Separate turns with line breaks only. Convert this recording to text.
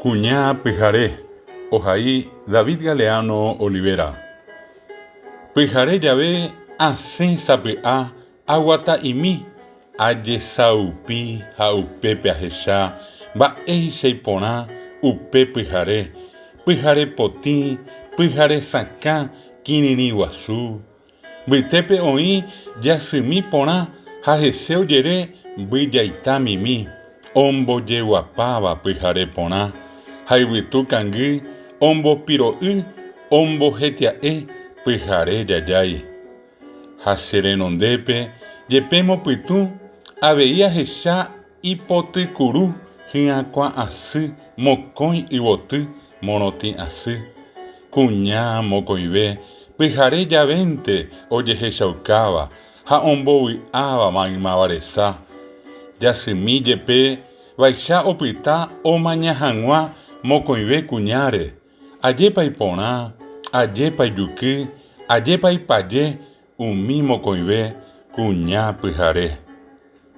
Kuña Pyhare, Ojaí David Galeano Olivera. Pyhare llave así sapea aguata imi aye saupi haupepe ajesha va eisei pona upe Pyhare poti Pyhare saka kinini guasu vitepe oi yasimi pona hajese oyere vijaita mimi ombo yeguapava Pyhare pona haivitu kangi ombo piro'y ombo hetia'e Pyhare jajái haserenondépe jepe mopytũ avei ahecha ipotykuru hyakuã asy mokõi yvoty morotĩ asy kuña mokõive Pyhare javénte ojehechaukáva ha ombovy'áva maymáva resa jasymi jepe vaicha opyta omaña hag̃ua mokõive kuñáre ajépa iporã ajépa ijuky ajépa ipaje umi mokõive kuña Pyhare.